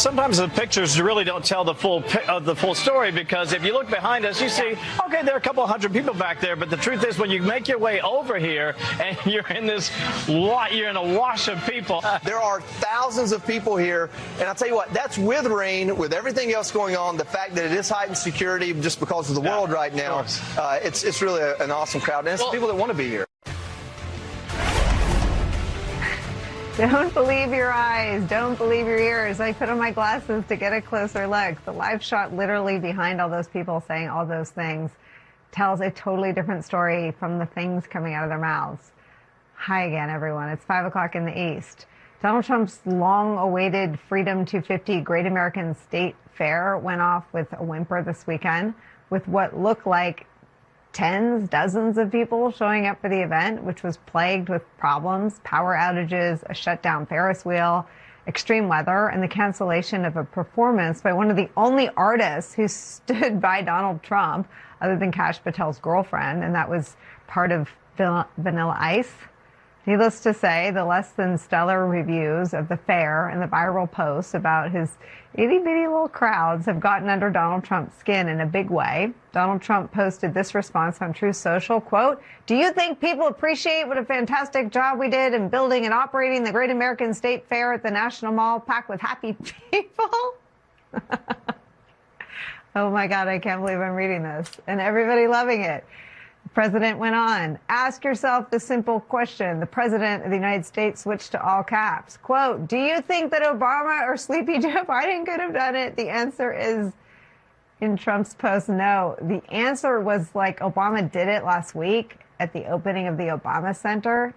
sometimes the pictures really don't tell the full story, because if you look behind us, you see, okay, there are a couple hundred people back there, but the truth is, when you make your way over here and you're in a wash of people. There are thousands of people here, and I'll tell you what, that's with rain, with everything else going on, the fact that it is heightened security just because of the world right now. It's really an awesome crowd, and it's people that want to be here. Don't believe your eyes. Don't believe your ears. I put on my glasses to get a closer look. The live shot literally behind all those people saying all those things tells a totally different story from the things coming out of their mouths. Hi again, everyone. It's 5 o'clock in the East. Donald Trump's long-awaited Freedom 250 Great American State Fair went off with a whimper this weekend, with what looked like dozens of people showing up for the event, which was plagued with problems, power outages, a shutdown Ferris wheel, extreme weather, and the cancellation of a performance by one of the only artists who stood by Donald Trump, other than Kash Patel's girlfriend, and that was part of Vanilla Ice. Needless to say, the less than stellar reviews of the fair and the viral posts about his itty-bitty little crowds have gotten under Donald Trump's skin in a big way. Donald Trump posted this response on Truth Social, quote, "Do you think people appreciate what a fantastic job we did in building and operating the Great American State Fair at the National Mall packed with happy people?" Oh my God, I can't believe I'm reading this. And everybody loving it. The president went on, "Ask yourself the simple question." The president of the United States switched to all caps. Quote, "Do you think that Obama or Sleepy Joe Biden could have done it?" The answer is, in Trump's post, no. The answer was like Obama did it last week at the opening of the Obama Center.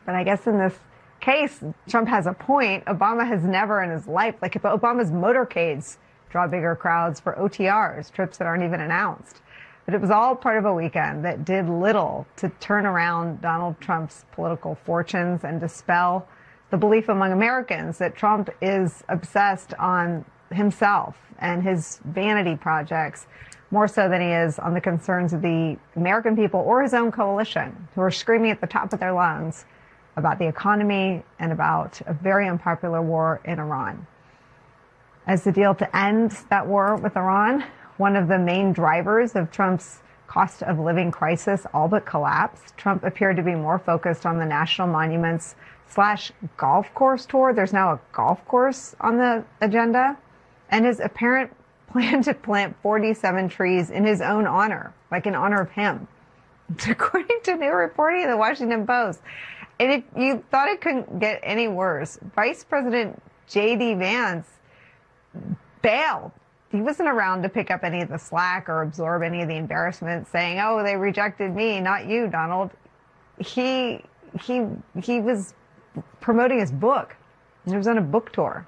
But I guess in this case, Trump has a point. Obama has never in his life, like if Obama's motorcades draw bigger crowds for OTRs, trips that aren't even announced. But it was all part of a weekend that did little to turn around Donald Trump's political fortunes and dispel the belief among Americans that Trump is obsessed on himself and his vanity projects, more so than he is on the concerns of the American people or his own coalition, who are screaming at the top of their lungs about the economy and about a very unpopular war in Iran. As the deal to end that war with Iran, one of the main drivers of Trump's cost of living crisis all but collapsed, Trump appeared to be more focused on the national monuments / golf course tour. There's now a golf course on the agenda, and his apparent plan to plant 47 trees in his own honor, like in honor of him, according to new reporting in the Washington Post. And if you thought it couldn't get any worse, Vice President J.D. Vance bailed. He wasn't around to pick up any of the slack or absorb any of the embarrassment, saying, "Oh, they rejected me, not you, Donald." He was promoting his book. He was on a book tour.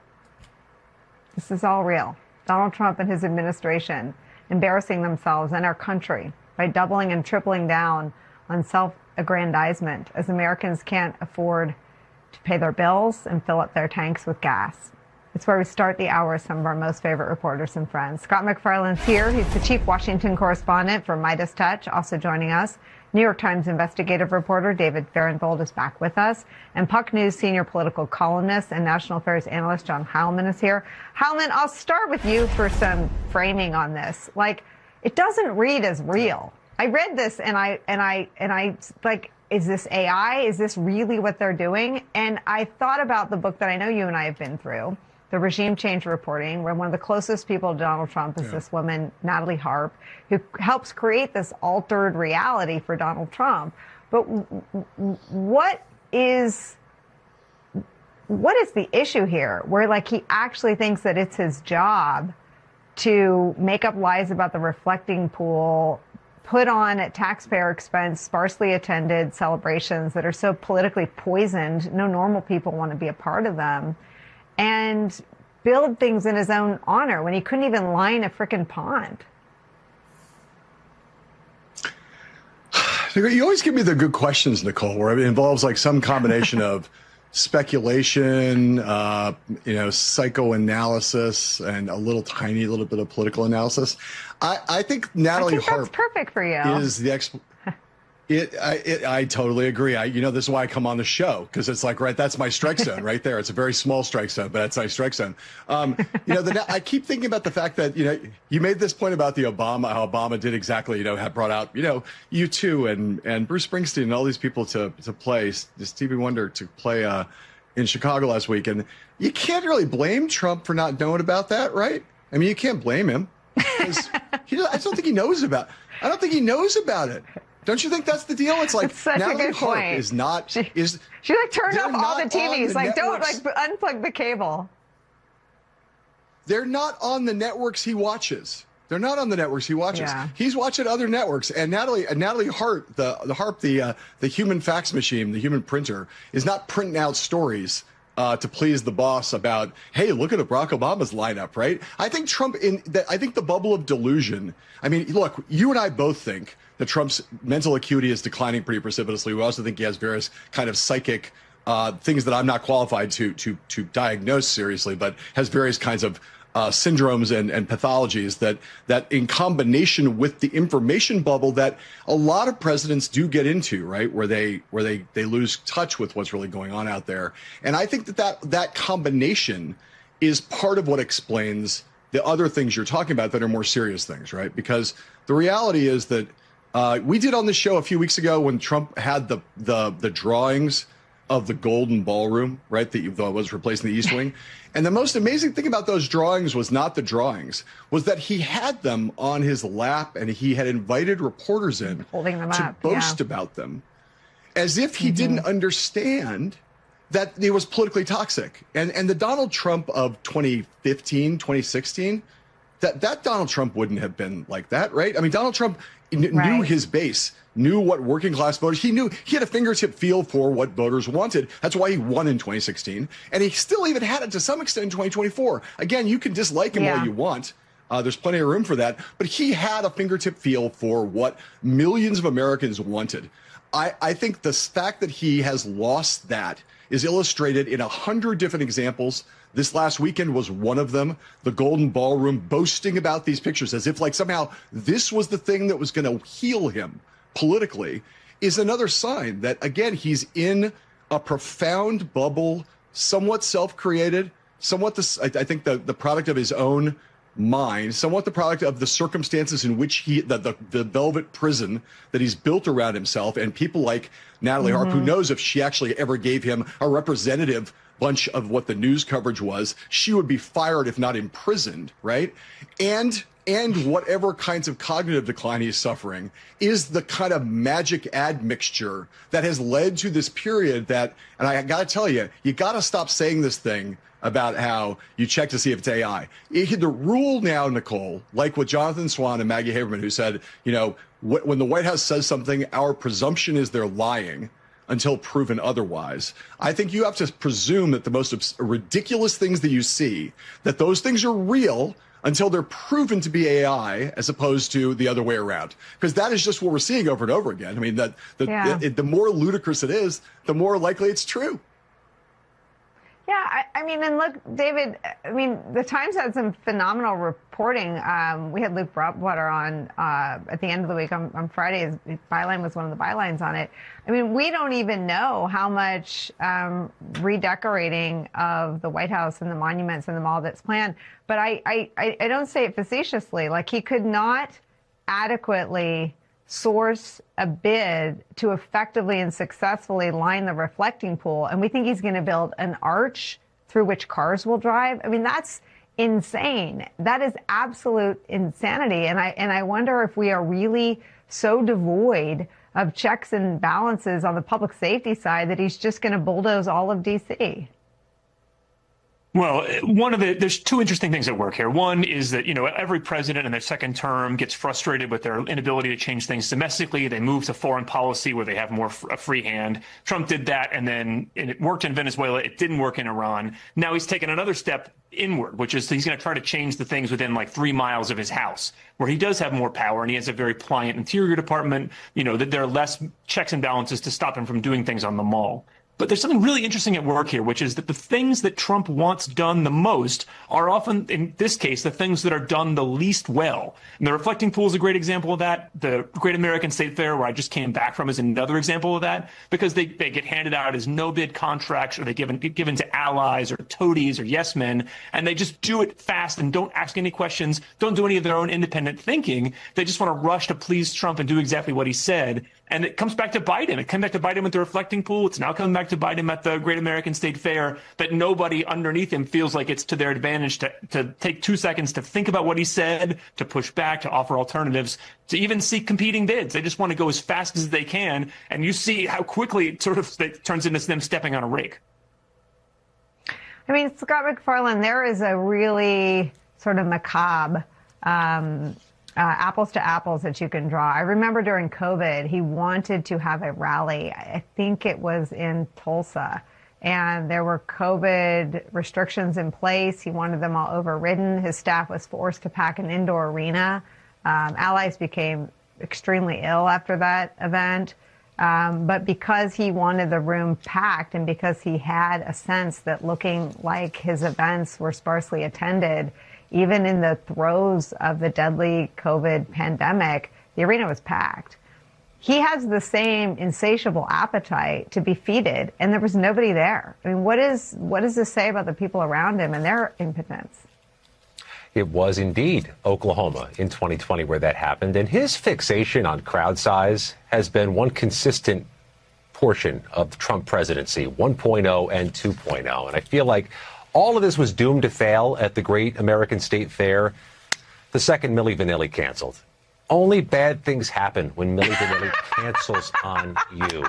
This is all real. Donald Trump and his administration embarrassing themselves and our country by doubling and tripling down on self-aggrandizement as Americans can't afford to pay their bills and fill up their tanks with gas. It's where we start the hour with some of our most favorite reporters and friends. Scott MacFarlane's here. He's the chief Washington correspondent for Midas Touch. Also joining us, New York Times investigative reporter David Fahrenthold is back with us. And Puck News senior political columnist and national affairs analyst John Heilemann is here. Heilemann, I'll start with you for some framing on this. Like, it doesn't read as real. I read this and I like, is this AI? Is this really what they're doing? And I thought about the book that I know you and I have been through, the regime change reporting, where one of the closest people to Donald Trump is this woman, Natalie Harp, who helps create this altered reality for Donald Trump. But what is the issue here, where like he actually thinks that it's his job to make up lies about the reflecting pool, put on at taxpayer expense sparsely attended celebrations that are so politically poisoned, no normal people want to be a part of them, and build things in his own honor when he couldn't even line a frickin' pond? You always give me the good questions, Nicole, where it involves like some combination of speculation, psychoanalysis, and a tiny little bit of political analysis. I think Natalie Harp that's perfect for you. is the I totally agree. This is why I come on the show, because it's like, right, that's my strike zone right there. It's a very small strike zone, but that's my strike zone. I keep thinking about the fact that, you made this point about how Obama did exactly, had brought out, U2 and Bruce Springsteen and all these people to play, this Stevie Wonder to play in Chicago last week. And you can't really blame Trump for not knowing about that, right? I mean, you can't blame him. I don't think he knows about it. Don't you think that's the deal? It's like that's such Natalie a good Hart point. is not. She like turned off all the TVs. Like, don't unplug the cable. They're not on the networks he watches. Yeah. He's watching other networks. And Natalie Hart, the human fax machine, the human printer, is not printing out stories to please the boss about, hey, look at Barack Obama's lineup, right? I think I think the bubble of delusion. I mean, look, you and I both think that Trump's mental acuity is declining pretty precipitously. We also think he has various kind of psychic things that I'm not qualified to diagnose seriously, but has various kinds of syndromes and pathologies that in combination with the information bubble that a lot of presidents do get into, right, where they lose touch with what's really going on out there. And I think that combination is part of what explains the other things you're talking about that are more serious things, right? Because the reality is that we did on this show a few weeks ago when Trump had the drawings of the Golden Ballroom, right, that was replacing the East Wing. And the most amazing thing about those drawings was not the drawings, was that he had them on his lap and he had invited reporters in holding them to up, boast about them, as if he didn't understand that it was politically toxic. And the Donald Trump of 2015, 2016, that Donald Trump wouldn't have been like that, right? I mean, Donald Trump knew his base, knew what working class voters, he had a fingertip feel for what voters wanted. That's why he won in 2016. And he still even had it to some extent in 2024. Again, you can dislike him all you want. There's plenty of room for that. But he had a fingertip feel for what millions of Americans wanted. I think the fact that he has lost that is illustrated in 100 different examples. This last weekend was one of them. The Golden Ballroom boasting about these pictures as if like somehow this was the thing that was going to heal him politically is another sign that, again, he's in a profound bubble, somewhat self-created, somewhat I think the product of his own mind, somewhat the product of the circumstances in which the velvet prison that he's built around himself, and people like Natalie Hart, who knows if she actually ever gave him a representative bunch of what the news coverage was, she would be fired if not imprisoned, right? And whatever kinds of cognitive decline he's suffering is the kind of magic admixture that has led to this period that, and I got to tell you, you got to stop saying this thing about how you check to see if it's AI. The rule now, Nicole, like with Jonathan Swan and Maggie Haberman, who said, when the White House says something, our presumption is they're lying until proven otherwise. I think you have to presume that the most ridiculous things that you see, that those things are real until they're proven to be AI, as opposed to the other way around. Because that is just what we're seeing over and over again. I mean, the more ludicrous it is, the more likely it's true. Yeah, I mean, and look, David, I mean, the Times had some phenomenal reporting. We had Luke Broadwater on at the end of the week on Friday. His byline was one of the bylines on it. I mean, we don't even know how much redecorating of the White House and the monuments and the mall that's planned. But I don't say it facetiously. Like, he could not adequately source a bid to effectively and successfully line the reflecting pool. And we think he's going to build an arch through which cars will drive. I mean, that's insane. That is absolute insanity. And I wonder if we are really so devoid of checks and balances on the public safety side that he's just going to bulldoze all of D.C. Well, there's two interesting things at work here. One is that, every president in their second term gets frustrated with their inability to change things domestically. They move to foreign policy where they have more a free hand. Trump did that, and it worked in Venezuela. It didn't work in Iran. Now he's taken another step inward, which is he's going to try to change the things within like 3 miles of his house, where he does have more power and he has a very pliant Interior Department, that there are less checks and balances to stop him from doing things on the mall. But there's something really interesting at work here, which is that the things that Trump wants done the most are often, in this case, the things that are done the least well. And the reflecting pool is a great example of that. The Great American State Fair, where I just came back from, is another example of that, because they get handed out as no-bid contracts, or they given to allies or toadies or yes men, and they just do it fast and don't ask any questions, don't do any of their own independent thinking. They just want to rush to please Trump and do exactly what he said. And it comes back to bite him. It came back to bite him with the reflecting pool. It's now coming back to bite him at the Great American State Fair, that nobody underneath him feels like it's to their advantage to take 2 seconds to think about what he said, to push back, to offer alternatives, to even seek competing bids. They just want to go as fast as they can. And you see how quickly it turns into them stepping on a rake. I mean, Scott MacFarlane, there is a really sort of macabre apples to apples that you can draw. I remember during COVID, he wanted to have a rally. I think it was in Tulsa, and there were COVID restrictions in place. He wanted them all overridden. His staff was forced to pack an indoor arena. Allies became extremely ill after that event. But because he wanted the room packed, and because he had a sense that looking like his events were sparsely attended, even in the throes of the deadly COVID pandemic, the arena was packed. He has the same insatiable appetite to be feted, and there was nobody there. I mean, what does this say about the people around him and their impotence? It was indeed Oklahoma in 2020 where that happened, and his fixation on crowd size has been one consistent portion of the Trump presidency, 1.0 and 2.0. And I feel like all of this was doomed to fail at the Great American State Fair the second Milli Vanilli canceled. Only bad things happen when Milli Vanilli cancels on you.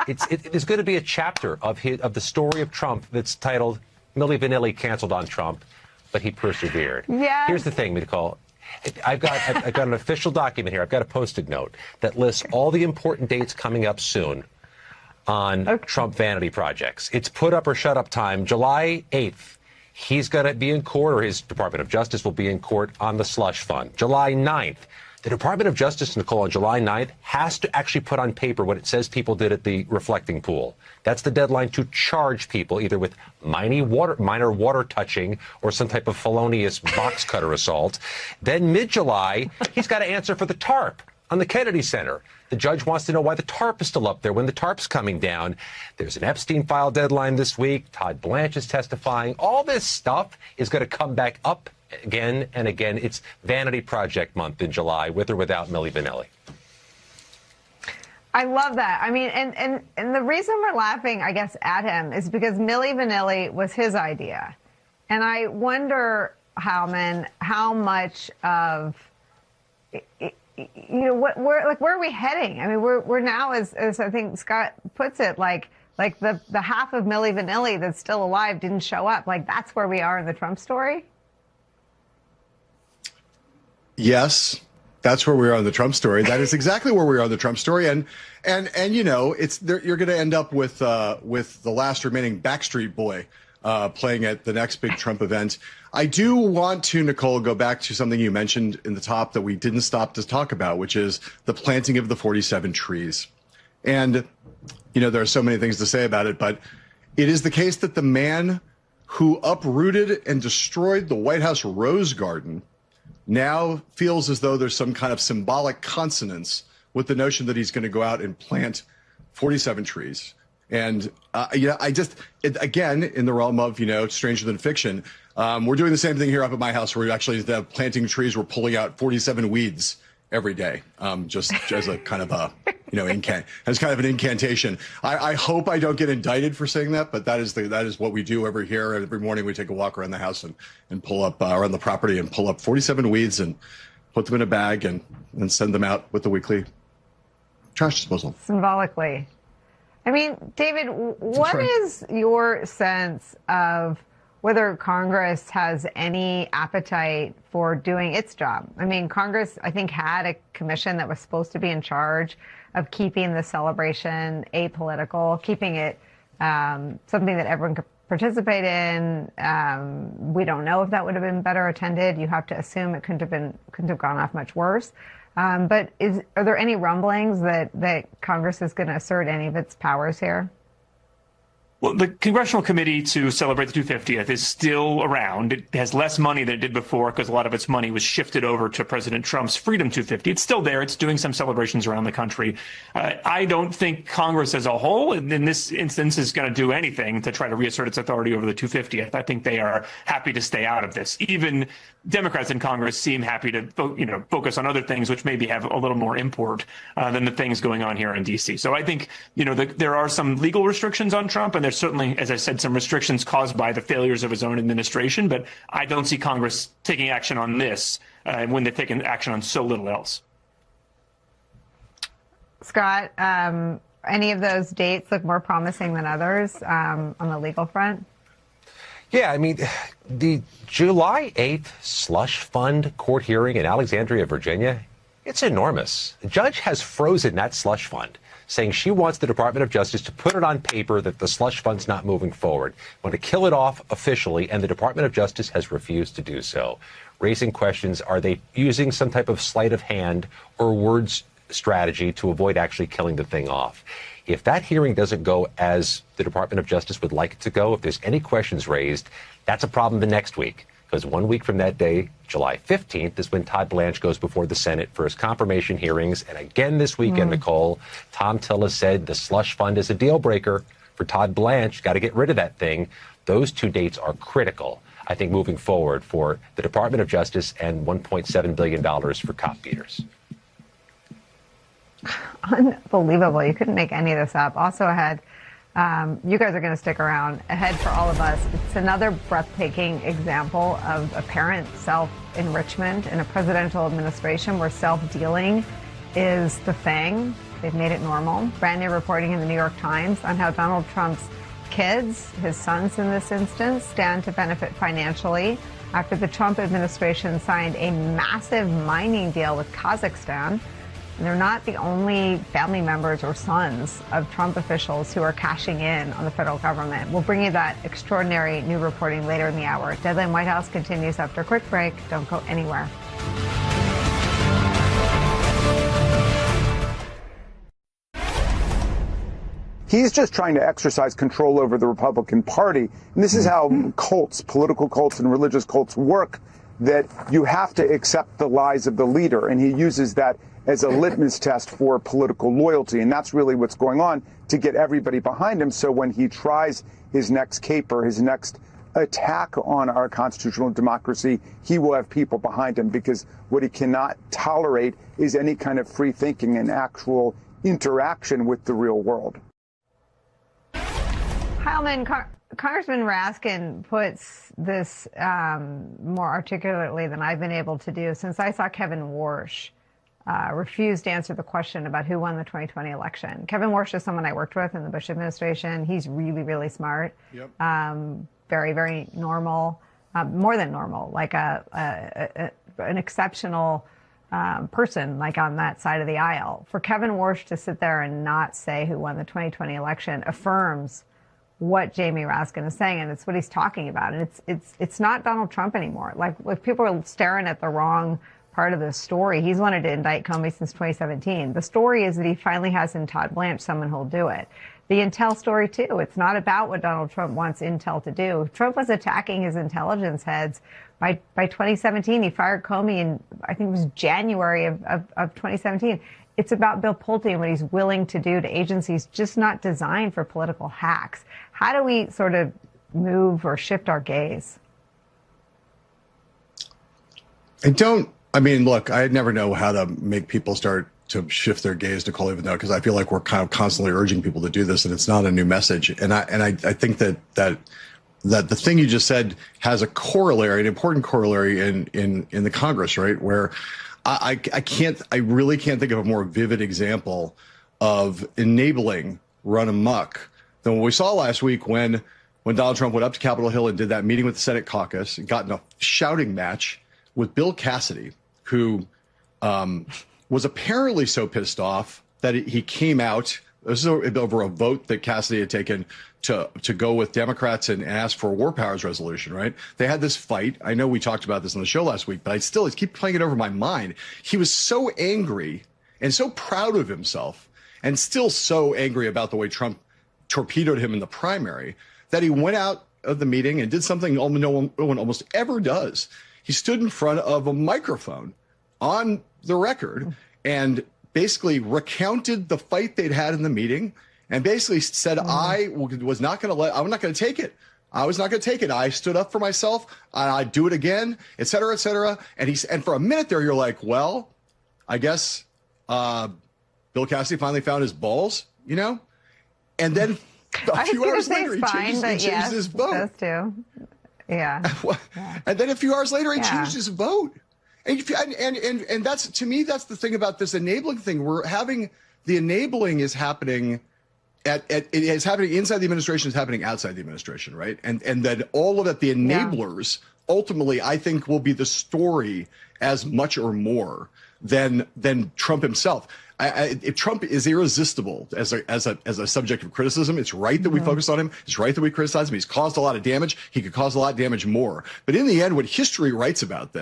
It is going to be a chapter of the story of Trump that's titled Milli Vanilli canceled on Trump, but he persevered. Yes. Here's the thing, Nicole. I've got an official document here. I've got a Post-it note that lists all the important dates coming up soon on Trump vanity projects. It's put up or shut up time, July 8th. He's going to be in court, or his Department of Justice will be in court on the slush fund. July 9th. The Department of Justice, Nicole, on July 9th has to actually put on paper what it says people did at the reflecting pool. That's the deadline to charge people either with minor water touching or some type of felonious box cutter assault. Then mid-July, he's got to answer for the tarp on the Kennedy Center. The judge wants to know why the tarp is still up there when the tarp's coming down. There's an Epstein file deadline this week. Todd Blanche is testifying. All this stuff is going to come back up again and again. It's Vanity Project month in July, with or without Milli Vanilli. I love that. I mean, and the reason we're laughing, I guess, at him is because Milli Vanilli was his idea. And I wonder, Howman, how much of, where are we heading? I mean, we're now, as I think Scott puts it, like the half of Milli Vanilli that's still alive didn't show up. Like, that's where we are in the Trump story? Yes, that's where we are on the Trump story. That is exactly where we are on the Trump story. And you're going to end up with the last remaining Backstreet Boy playing at the next big Trump event. I do want to, Nicole, go back to something you mentioned in the top that we didn't stop to talk about, which is the planting of the 47 trees. And, there are so many things to say about it, but it is the case that the man who uprooted and destroyed the White House Rose Garden now feels as though there's some kind of symbolic consonance with the notion that he's going to go out and plant 47 trees. And, again, in the realm of, stranger than fiction, we're doing the same thing here up at my house where we actually, instead of planting trees, we're pulling out 47 weeds every day, just as a kind of a, as kind of an incantation. I hope I don't get indicted for saying that, but that is what we do every here. Every morning we take a walk around the house and pull up around the property and pull up 47 weeds and put them in a bag and send them out with the weekly trash disposal. Symbolically. I mean, David, what is your sense of whether Congress has any appetite for doing its job? I mean, Congress, I think, had a commission that was supposed to be in charge of keeping the celebration apolitical, keeping it something that everyone could participate in. We don't know if that would have been better attended. You have to assume it couldn't have gone off much worse. But are there any rumblings that Congress is going to assert any of its powers here? Well, the Congressional Committee to celebrate the 250th is still around. It has less money than it did before because a lot of its money was shifted over to President Trump's Freedom 250. It's still there. It's doing some celebrations around the country. I don't think Congress as a whole, in this instance, is going to do anything to try to reassert its authority over the 250th. I think they are happy to stay out of this. Even Democrats in Congress seem happy to, focus on other things which maybe have a little more import than the things going on here in D.C. So I think, there are some legal restrictions on Trump, and there's certainly, as I said, some restrictions caused by the failures of his own administration. But I don't see Congress taking action on this when they've taken action on so little else. Scott, any of those dates look more promising than others on the legal front? Yeah, I mean, the July 8th slush fund court hearing in Alexandria, Virginia, it's enormous. The judge has frozen that slush fund, saying she wants the Department of Justice to put it on paper that the slush fund's not moving forward, want to kill it off officially, and the Department of Justice has refused to do so, raising questions, are they using some type of sleight of hand or words strategy to avoid actually killing the thing off? If that hearing doesn't go as the Department of Justice would like it to go, if there's any questions raised, that's a problem the next week. Because 1 week from that day, July 15th, is when Todd Blanche goes before the Senate for his confirmation hearings. And again this weekend, Nicole, Tom Tillis said the slush fund is a deal breaker for Todd Blanche. Got to get rid of that thing. Those two dates are critical, I think, moving forward for the Department of Justice and $1.7 billion for cop beaters. Unbelievable. You couldn't make any of this up. Also ahead, you guys are going to stick around. Ahead for all of us, it's another breathtaking example of apparent self-enrichment in a presidential administration where self-dealing is the thing. They've made it normal. Brand new reporting in the New York Times on how Donald Trump's kids, his sons in this instance, stand to benefit financially after the Trump administration signed a massive mining deal with Kazakhstan. And they're not the only family members or sons of Trump officials who are cashing in on the federal government. We'll bring you that extraordinary new reporting later in the hour. Deadline White House continues after a quick break. Don't go anywhere. He's just trying to exercise control over the Republican Party. And this is how cults, political cults and religious cults work, that you have to accept the lies of the leader. And he uses that as a litmus test for political loyalty. And that's really what's going on to get everybody behind him. So when he tries his next caper, his next attack on our constitutional democracy, he will have people behind him, because what he cannot tolerate is any kind of free thinking and actual interaction with the real world. Heilman, Congressman Raskin puts this more articulately than I've been able to do since I saw Kevin Warsh refused to answer the question about who won the 2020 election. Kevin Warsh is someone I worked with in the Bush administration. He's really, really smart. Yep. Very, very normal, more than normal, like an exceptional person, like on that side of the aisle. For Kevin Warsh to sit there and not say who won the 2020 election affirms what Jamie Raskin is saying, and it's what he's talking about. And it's not Donald Trump anymore. Like, if people are staring at the wrong part of the story, he's wanted to indict Comey since 2017. The story is that he finally has in Todd Blanche someone who'll do it. The intel story, too. It's not about what Donald Trump wants intel to do. Trump was attacking his intelligence heads. By 2017, he fired Comey in, I think it was January of 2017. It's about Bill Pulte and what he's willing to do to agencies just not designed for political hacks. How do we sort of move or shift our gaze? I mean, look, I never know how to make people start to shift their gaze, Nicole, even though, because I feel like we're kind of constantly urging people to do this, and it's not a new message. And I think that the thing you just said has a corollary, an important corollary in the Congress, right? Where I really can't think of a more vivid example of enabling run amok than what we saw last week when Donald Trump went up to Capitol Hill and did that meeting with the Senate caucus and got in a shouting match with Bill Cassidy, who was apparently so pissed off that he came out. This is over a vote that Cassidy had taken to go with Democrats and ask for a war powers resolution, right? They had this fight. I know we talked about this on the show last week, but I keep playing it over my mind. He was so angry and so proud of himself, and still so angry about the way Trump torpedoed him in the primary, that he went out of the meeting and did something no one almost ever does. He stood in front of a microphone on the record and basically recounted the fight they'd had in the meeting and basically said, I'm not going to take it. I was not going to take it. I stood up for myself. I'd do it again, et cetera, et cetera. And for a minute there, you're like, well, I guess Bill Cassidy finally found his balls, you know? And then a few hours later, he changes his vote. Those two. Yeah. And then a few hours later, he changed his vote. And that's, to me, that's the thing about this enabling thing. We're having the enabling is happening it is happening inside the administration, is happening outside the administration, right? And then all of it, the enablers, ultimately, I think, will be the story as much or more than Trump himself. If Trump is irresistible as a subject of criticism, it's right that we focus on him. It's right that we criticize him. He's caused a lot of damage. He could cause a lot of damage more. But in the end, when history writes about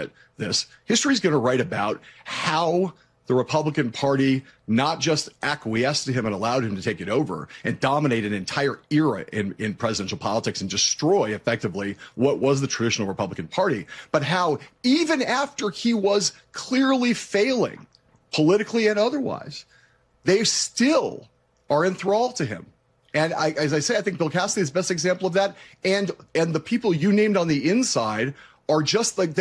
history is going to write about how the Republican Party not just acquiesced to him and allowed him to take it over and dominate an entire era in presidential politics and destroy effectively what was the traditional Republican Party, but how even after he was clearly failing politically and otherwise, they still are enthralled to him. And as I say, I think Bill Cassidy is the best example of that. And the people you named on the inside are just like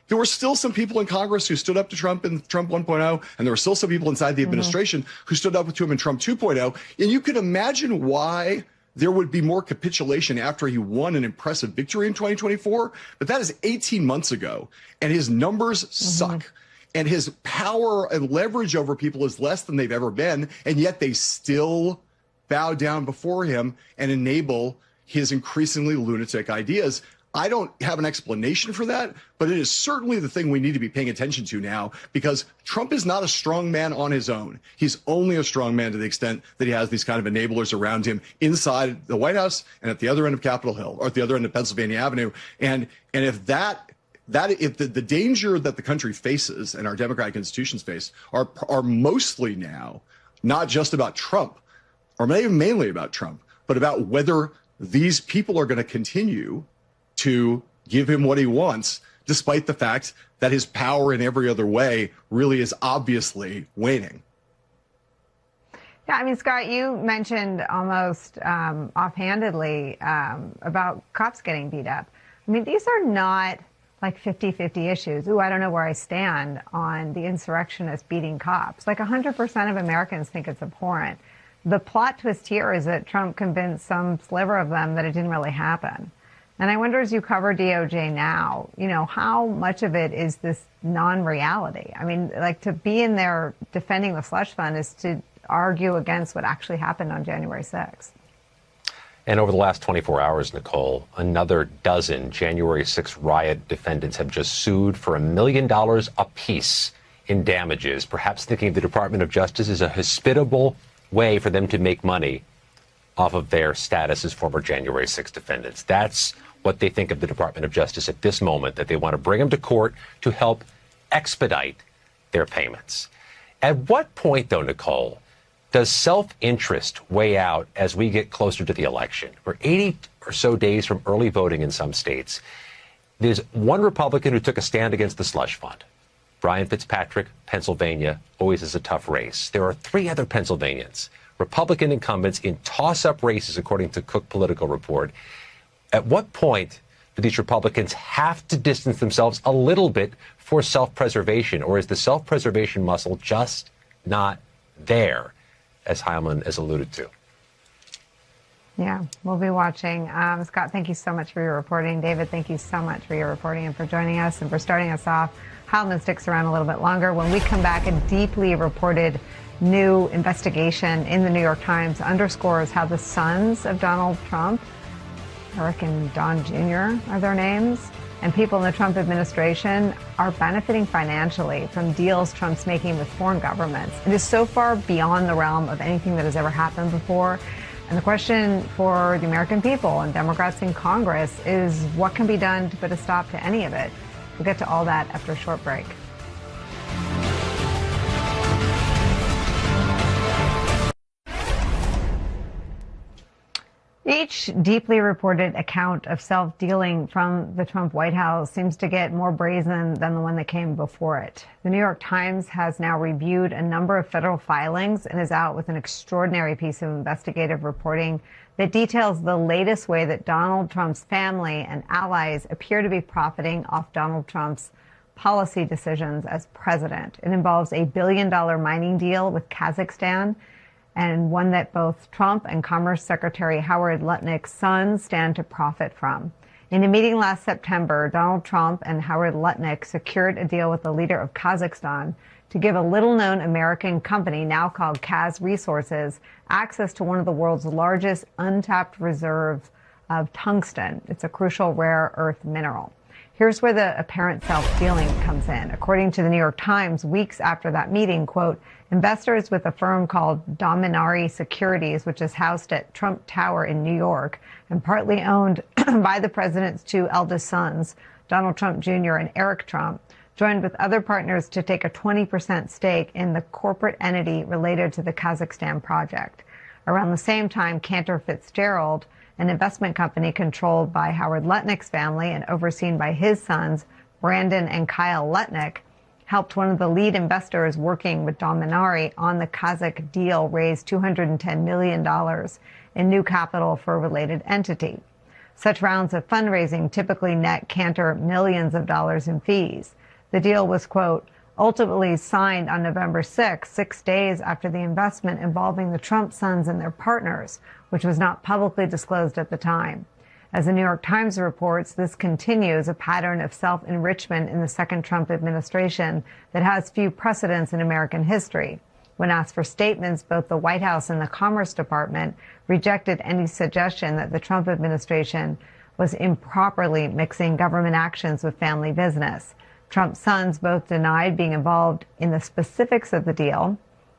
there were still some people in Congress who stood up to Trump in Trump 1.0, and there were still some people inside the administration who stood up to him in Trump 2.0. And you can imagine why there would be more capitulation after he won an impressive victory in 2024. But that is 18 months ago, and his numbers suck. And his power and leverage over people is less than they've ever been, and yet they still bow down before him and enable his increasingly lunatic ideas. I don't have an explanation for that, but it is certainly the thing we need to be paying attention to now, because Trump is not a strong man on his own. He's only a strong man to the extent that he has these kind of enablers around him inside the White House and at the other end of Capitol Hill, or at the other end of Pennsylvania Avenue. And if if the danger that the country faces and our democratic institutions face are mostly now not just about Trump, or maybe mainly about Trump, but about whether these people are going to continue to give him what he wants, despite the fact that his power in every other way really is obviously waning. Yeah, I mean, Scott, you mentioned almost offhandedly about cops getting beat up. I mean, these are not like 50-50 issues. Ooh, I don't know where I stand on the insurrectionists beating cops. Like 100% of Americans think it's abhorrent. The plot twist here is that Trump convinced some sliver of them that it didn't really happen. And I wonder, as you cover DOJ now, you know, how much of it is this non-reality? I mean, like, to be in there defending the slush fund is to argue against what actually happened on January 6th. And over the last 24 hours, Nicole, another dozen January 6th riot defendants have just sued for $1 million apiece in damages, perhaps thinking of the Department of Justice as a hospitable way for them to make money off of their status as former January 6th defendants. That's what they think of the Department of Justice at this moment, that they want to bring them to court to help expedite their payments. At what point, though, Nicole, does self-interest weigh out as we get closer to the election? We're 80 or so days from early voting in some states. There's one Republican who took a stand against the slush fund. Brian Fitzpatrick, Pennsylvania, always is a tough race. There are 3 other Pennsylvanians, Republican incumbents in toss-up races, according to Cook Political Report. At what point do these Republicans have to distance themselves a little bit for self-preservation, or is the self-preservation muscle just not there, as Heilman has alluded to? Yeah, we'll be watching. Scott, thank you so much for your reporting. David, thank you so much for your reporting and for joining us and for starting us off. Heilman sticks around a little bit longer. When we come back, a deeply reported new investigation in the New York Times underscores how the sons of Donald Trump, Eric and Don Jr. are their names, and people in the Trump administration are benefiting financially from deals Trump's making with foreign governments. It is so far beyond the realm of anything that has ever happened before. And the question for the American people and Democrats in Congress is what can be done to put a stop to any of it? We'll get to all that after a short break. Each deeply reported account of self-dealing from the Trump White House seems to get more brazen than the one that came before it. The New York Times has now reviewed a number of federal filings and is out with an extraordinary piece of investigative reporting that details the latest way that Donald Trump's family and allies appear to be profiting off Donald Trump's policy decisions as president. It involves a $1 billion mining deal with Kazakhstan, and one that both Trump and Commerce Secretary Howard Lutnick's sons stand to profit from. In a meeting last September, Donald Trump and Howard Lutnick secured a deal with the leader of Kazakhstan to give a little-known American company, now called Kaz Resources, access to one of the world's largest untapped reserves of tungsten. It's a crucial rare earth mineral. Here's where the apparent self-dealing comes in. According to the New York Times, weeks after that meeting, quote, investors with a firm called Dominari Securities, which is housed at Trump Tower in New York and partly owned by the president's two eldest sons, Donald Trump Jr. and Eric Trump, joined with other partners to take a 20% stake in the corporate entity related to the Kazakhstan project. Around the same time, Cantor Fitzgerald, an investment company controlled by Howard Lutnick's family and overseen by his sons, Brandon and Kyle Lutnick, helped one of the lead investors working with Dominari on the Kazakh deal raise $210 million in new capital for a related entity. Such rounds of fundraising typically net Cantor millions of dollars in fees. The deal was, quote, ultimately signed on November 6 days after the investment involving the Trump sons and their partners, which was not publicly disclosed at the time. As the New York Times reports, this continues a pattern of self-enrichment in the second Trump administration that has few precedents in American history. When asked for statements, both the White House and the Commerce Department rejected any suggestion that the Trump administration was improperly mixing government actions with family business. Trump's sons both denied being involved in the specifics of the deal.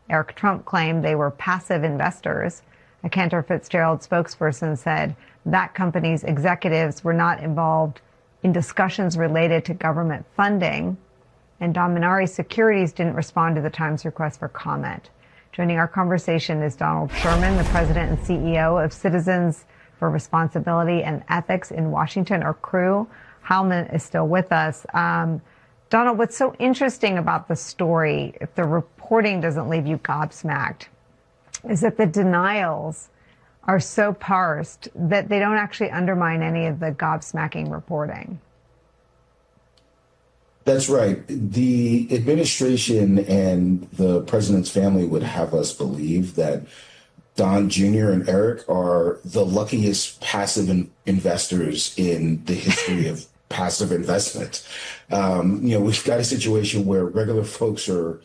Eric Trump claimed they were passive investors. A Cantor Fitzgerald spokesperson said that company's executives were not involved in discussions related to government funding. And Dominari Securities didn't respond to the Times request for comment. Joining our conversation is Donald Sherman, the president and CEO of Citizens for Responsibility and Ethics in Washington, or CREW. Heilman is still with us. Donald, what's so interesting about the story, if the reporting doesn't leave you gobsmacked, is that the denials are so parsed that they don't actually undermine any of the gobsmacking reporting. That's right. The administration and the president's family would have us believe that Don Jr. and Eric are the luckiest passive investors in the history of passive investment. We've got a situation where regular folks are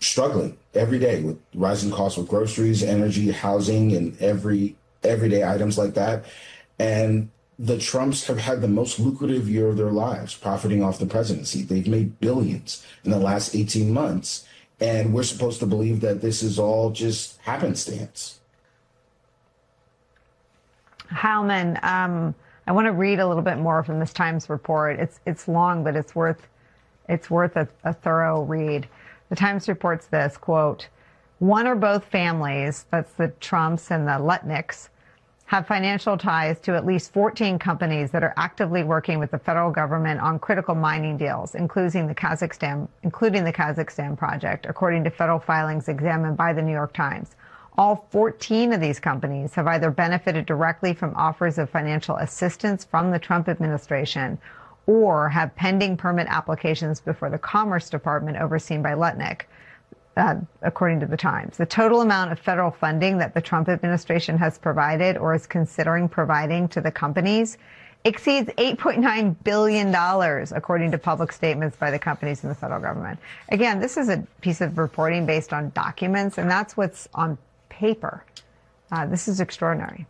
struggling every day with rising costs with groceries, energy, housing, and everyday items like that. And the Trumps have had the most lucrative year of their lives, profiting off the presidency. They've made billions in the last 18 months. And we're supposed to believe that this is all just happenstance. Heilman, I want to read a little bit more from this Times report. It's long, but it's worth a thorough read. The Times reports this, quote, one or both families, that's the Trumps and the Lutnicks, have financial ties to at least 14 companies that are actively working with the federal government on critical mining deals, including the Kazakhstan project, according to federal filings examined by the New York Times. All 14 of these companies have either benefited directly from offers of financial assistance from the Trump administration or have pending permit applications before the Commerce Department overseen by Lutnick, according to the Times. The total amount of federal funding that the Trump administration has provided or is considering providing to the companies exceeds $8.9 billion, according to public statements by the companies in the federal government. Again, this is a piece of reporting based on documents, and that's what's on paper. This is extraordinary.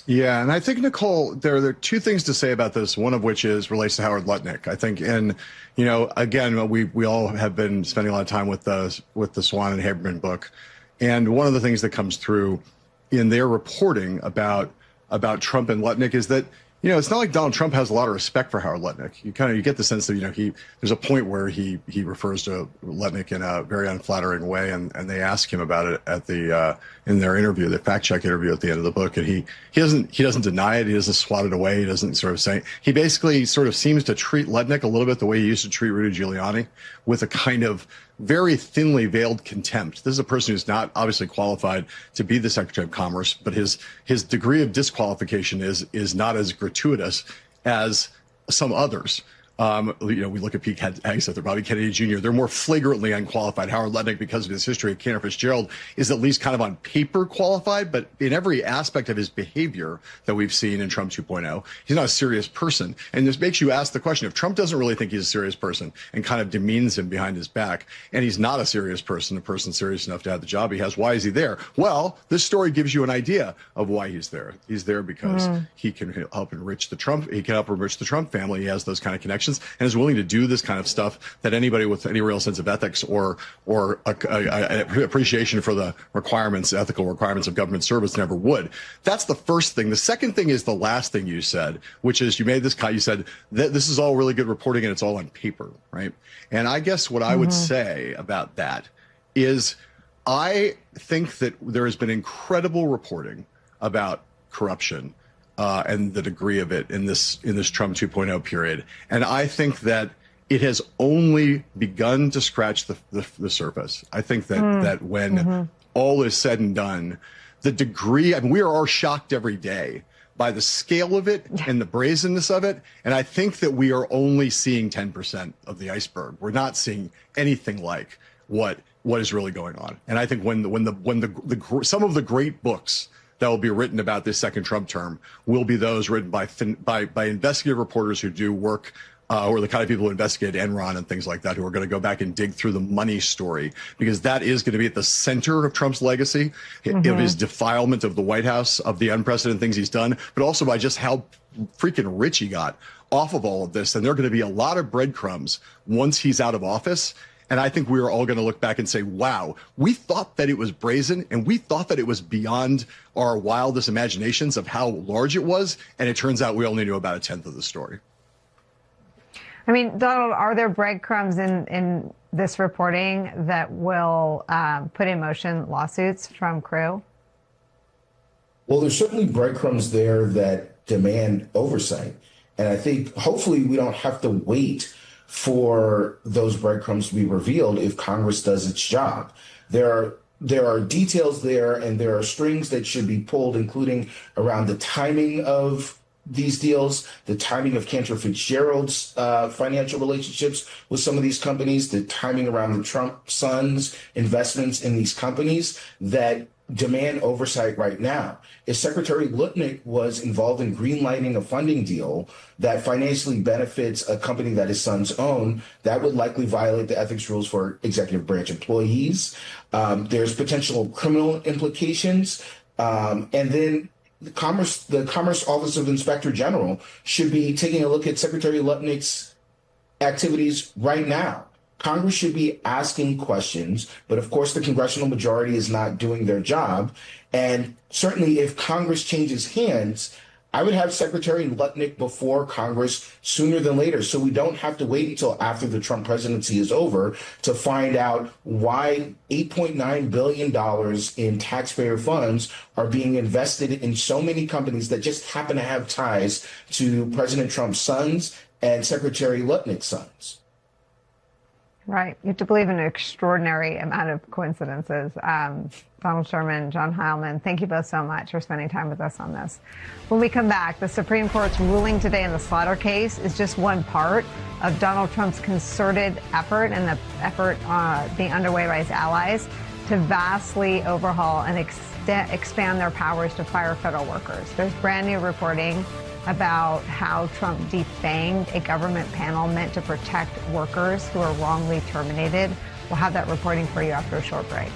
Yeah, and I think, Nicole, there are two things to say about this, one of which relates to Howard Lutnick. I think, and, again, we all have been spending a lot of time with the Swan and Haberman book. And one of the things that comes through in their reporting about Trump and Lutnick is that, it's not like Donald Trump has a lot of respect for Howard Lutnick. You get the sense that, there's a point where he refers to Lutnick in a very unflattering way, and they ask him about it at in their interview, the fact check interview at the end of the book, and he doesn't deny it, he doesn't swat it away, he doesn't sort of say, he basically sort of seems to treat Lutnick a little bit the way he used to treat Rudy Giuliani, with a kind of very thinly veiled contempt. This is a person who's not obviously qualified to be the Secretary of Commerce, but his degree of disqualification is not as gratuitous as some others. We look at Pete Hegseth or Bobby Kennedy Jr. They're more flagrantly unqualified. Howard Lutnick, because of his history of Cantor Fitzgerald, is at least kind of on paper qualified, but in every aspect of his behavior that we've seen in Trump 2.0, he's not a serious person. And this makes you ask the question, if Trump doesn't really think he's a serious person and kind of demeans him behind his back, and he's not a serious person, a person serious enough to have the job he has, why is he there? Well, this story gives you an idea of why he's there. He's there because he can help enrich the Trump family. He has those kind of connections, and is willing to do this kind of stuff that anybody with any real sense of ethics or appreciation for the ethical requirements of government service never would. That's the first thing. The second thing is the last thing you said, which is you said that this is all really good reporting and it's all on paper, right? And I guess what I would say about that is I think that there has been incredible reporting about corruption and the degree of it in this Trump 2.0 period. And I think that it has only begun to scratch the surface. I think that when all is said and done, the degree, we are all shocked every day by the scale of it and the brazenness of it. And I think that we are only seeing 10% of the iceberg. We're not seeing anything like what is really going on. And I think when some of the great books that will be written about this second Trump term will be those written by investigative reporters who do work, or the kind of people who investigate Enron and things like that, who are going to go back and dig through the money story, because that is going to be at the center of Trump's legacy, of his defilement of the White House, of the unprecedented things he's done, but also by just how freaking rich he got off of all of this. And there are going to be a lot of breadcrumbs once he's out of office. And I think we are all going to look back and say, wow, we thought that it was brazen and we thought that it was beyond our wildest imaginations of how large it was. And it turns out we only knew about a tenth of the story. I mean, Donald, are there breadcrumbs in this reporting that will put in motion lawsuits from Crew? Well, there's certainly breadcrumbs there that demand oversight. And I think hopefully we don't have to wait for those breadcrumbs to be revealed if Congress does its job. There are details there, and there are strings that should be pulled, including around the timing of these deals, the timing of Cantor Fitzgerald's financial relationships with some of these companies, the timing around the Trump sons' investments in these companies that demand oversight right now. If Secretary Lutnick was involved in greenlighting a funding deal that financially benefits a company that his sons own, that would likely violate the ethics rules for executive branch employees. There's potential criminal implications. And then the Commerce Office of Inspector General should be taking a look at Secretary Lutnick's activities right now. Congress should be asking questions, but of course the congressional majority is not doing their job. And certainly if Congress changes hands, I would have Secretary Lutnick before Congress sooner than later, so we don't have to wait until after the Trump presidency is over to find out why $8.9 billion in taxpayer funds are being invested in so many companies that just happen to have ties to President Trump's sons and Secretary Lutnick's sons. Right. You have to believe in an extraordinary amount of coincidences. Donald Sherman, John Heilemann, thank you both so much for spending time with us on this. When we come back, the Supreme Court's ruling today in the Slaughter case is just one part of Donald Trump's concerted effort and the effort being underway by his allies to vastly overhaul and expand their powers to fire federal workers. There's brand new reporting about how Trump defanged a government panel meant to protect workers who are wrongly terminated. We'll have that reporting for you after a short break.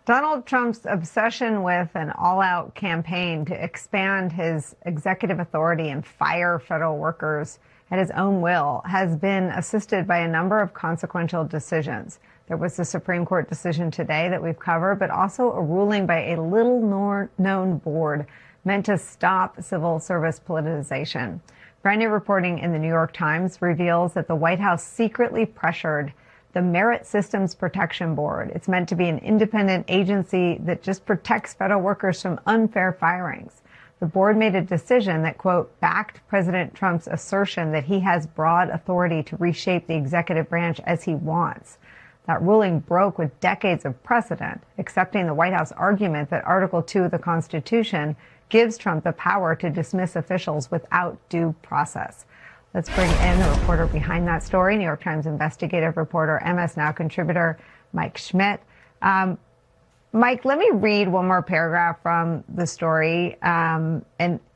Donald Trump's obsession with an all-out campaign to expand his executive authority and fire federal workers at his own will has been assisted by a number of consequential decisions. There was a Supreme Court decision today that we've covered, but also a ruling by a little-known board meant to stop civil service politicization. Brand new reporting in the New York Times reveals that the White House secretly pressured the Merit Systems Protection Board. It's meant to be an independent agency that just protects federal workers from unfair firings. The board made a decision that, quote, backed President Trump's assertion that he has broad authority to reshape the executive branch as he wants. That ruling broke with decades of precedent, accepting the White House argument that Article 2 of the Constitution gives Trump the power to dismiss officials without due process. Let's bring in the reporter behind that story, New York Times investigative reporter, MS Now contributor Mike Schmidt. Mike, let me read one more paragraph from the story and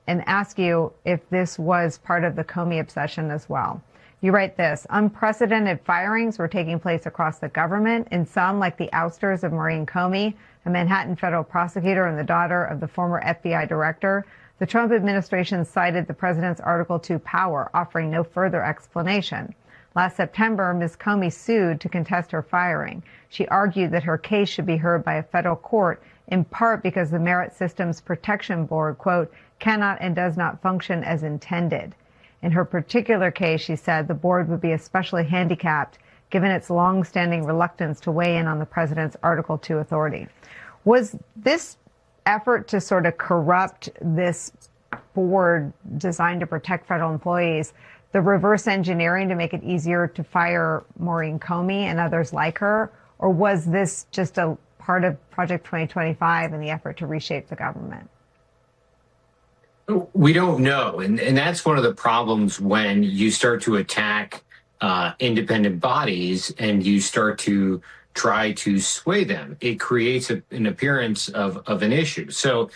ask you if this was part of the Comey obsession as well. You write this: unprecedented firings were taking place across the government, in some like the ousters of Maureen Comey, a Manhattan federal prosecutor and the daughter of the former FBI director. The Trump administration cited the president's Article 2 power, offering no further explanation. Last September, Ms. Comey sued to contest her firing. She argued that her case should be heard by a federal court, in part because the Merit Systems Protection Board, quote, cannot and does not function as intended. In her particular case, she said the board would be especially handicapped given its long-standing reluctance to weigh in on the president's Article 2 authority. Was this effort to sort of corrupt this board designed to protect federal employees the reverse engineering to make it easier to fire Maureen Comey and others like her? Or was this just a part of Project 2025 and the effort to reshape the government? We don't know. And that's one of the problems when you start to attack independent bodies and you start to try to sway them. It creates an appearance of an issue. So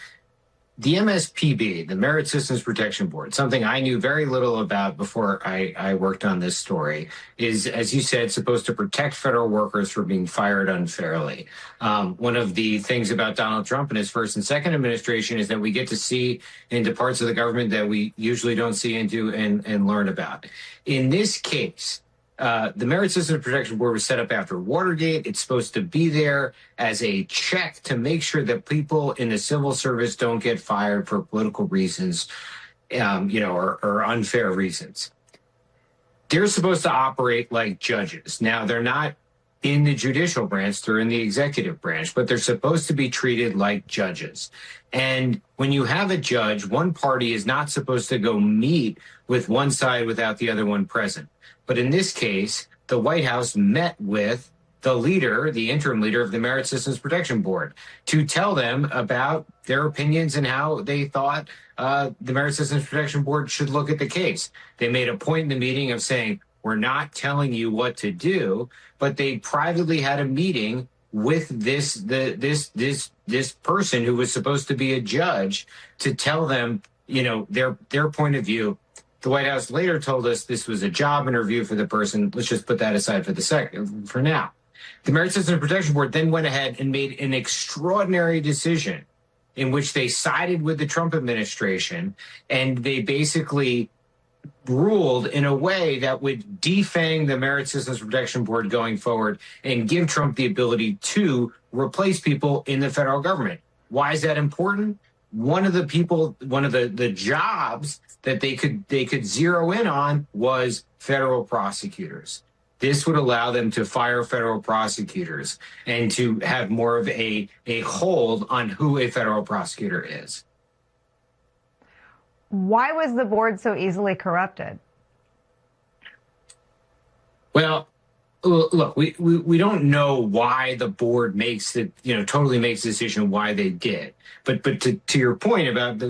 the MSPB, the Merit Systems Protection Board, something I knew very little about before I worked on this story, is, as you said, supposed to protect federal workers from being fired unfairly. One of the things about Donald Trump and his first and second administration is that we get to see into parts of the government that we usually don't see into and learn about. In this case, the Merit Systems Protection Board was set up after Watergate. It's supposed to be there as a check to make sure that people in the civil service don't get fired for political reasons, or unfair reasons. They're supposed to operate like judges. Now, they're not in the judicial branch, they're in the executive branch, but they're supposed to be treated like judges. And when you have a judge, one party is not supposed to go meet with one side without the other one present. But in this case, the White House met with the leader, the interim leader of the Merit Systems Protection Board, to tell them about their opinions and how they thought the Merit Systems Protection Board should look at the case. They made a point in the meeting of saying, we're not telling you what to do, but they privately had a meeting with this person who was supposed to be a judge to tell them, their point of view. The White House later told us this was a job interview for the person. Let's just put that aside for now. The Merit Systems Protection Board then went ahead and made an extraordinary decision in which they sided with the Trump administration, and they basically ruled in a way that would defang the Merit Systems Protection Board going forward and give Trump the ability to replace people in the federal government. Why is that important? One of the jobs that they could zero in on was federal prosecutors. This would allow them to fire federal prosecutors and to have more of a hold on who a federal prosecutor is. Why was the board so easily corrupted? Well, look, we don't know why the board totally makes the decision why they did. But to your point about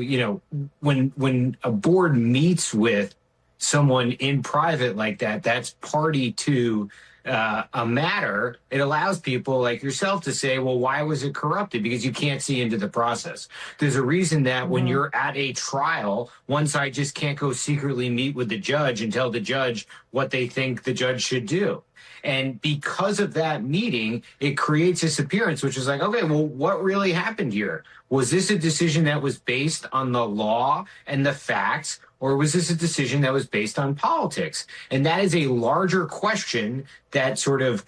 when a board meets with someone in private like that, that's party to a matter. It allows people like yourself to say, well, why was it corrupted? Because you can't see into the process. There's a reason that when you're at a trial, one side just can't go secretly meet with the judge and tell the judge what they think the judge should do. And because of that meeting, it creates this appearance, which is like, okay, well, what really happened here? Was this a decision that was based on the law and the facts, or was this a decision that was based on politics? And that is a larger question that sort of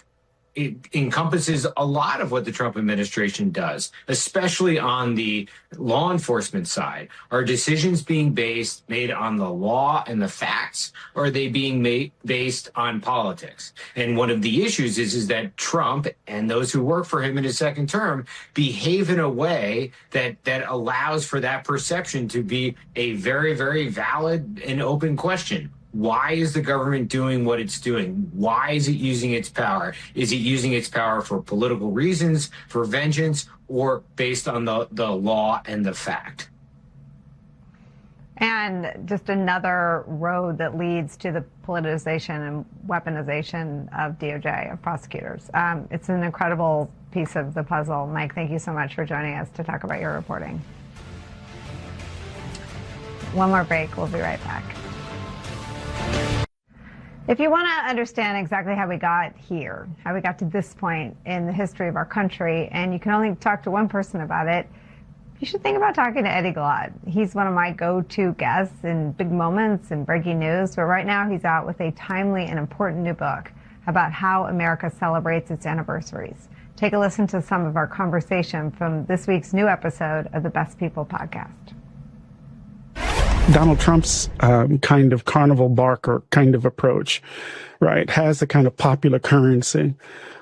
it encompasses a lot of what the Trump administration does, especially on the law enforcement side. Are decisions being made on the law and the facts, or are they being based on politics? And one of the issues is that Trump and those who work for him in his second term behave in a way that allows for that perception to be a very, very valid and open question. Why is the government doing what it's doing? Why is it using its power? Is it using its power for political reasons, for vengeance, or based on the law and the fact? And just another road that leads to the politicization and weaponization of DOJ, of prosecutors. It's an incredible piece of the puzzle. Mike, thank you so much for joining us to talk about your reporting. One more break. We'll be right back. If you want to understand exactly how we got here, how we got to this point in the history of our country, and you can only talk to one person about it, you should think about talking to Eddie Glaude. He's one of my go-to guests in big moments and breaking news, but right now he's out with a timely and important new book about how America celebrates its anniversaries. Take a listen to some of our conversation from this week's new episode of the Best People podcast. Donald Trump's kind of carnival barker kind of approach, right, has a kind of popular currency,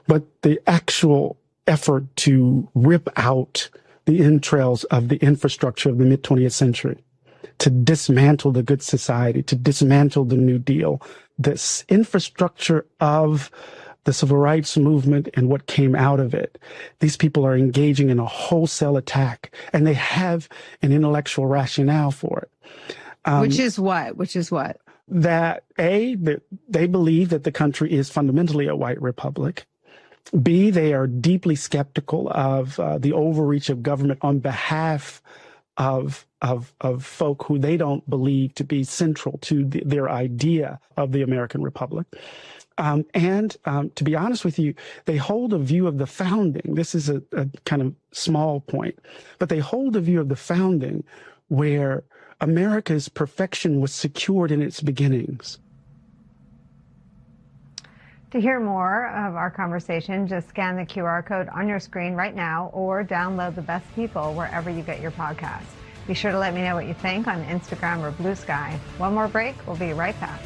but the actual effort to rip out the entrails of the infrastructure of the mid-20th century, to dismantle the good society, to dismantle the New Deal, this infrastructure of the civil rights movement and what came out of it. These people are engaging in a wholesale attack, and they have an intellectual rationale for it. Which is what? That they believe that the country is fundamentally a white republic. B, they are deeply skeptical of the overreach of government on behalf of folk who they don't believe to be central to their idea of the American republic. And to be honest with you, they hold a view of the founding. This is a kind of small point, but they hold a view of the founding where America's perfection was secured in its beginnings. To hear more of our conversation, just scan the QR code on your screen right now or download The Best People wherever you get your podcasts. Be sure to let me know what you think on Instagram or Blue Sky. One more break. We'll be right back.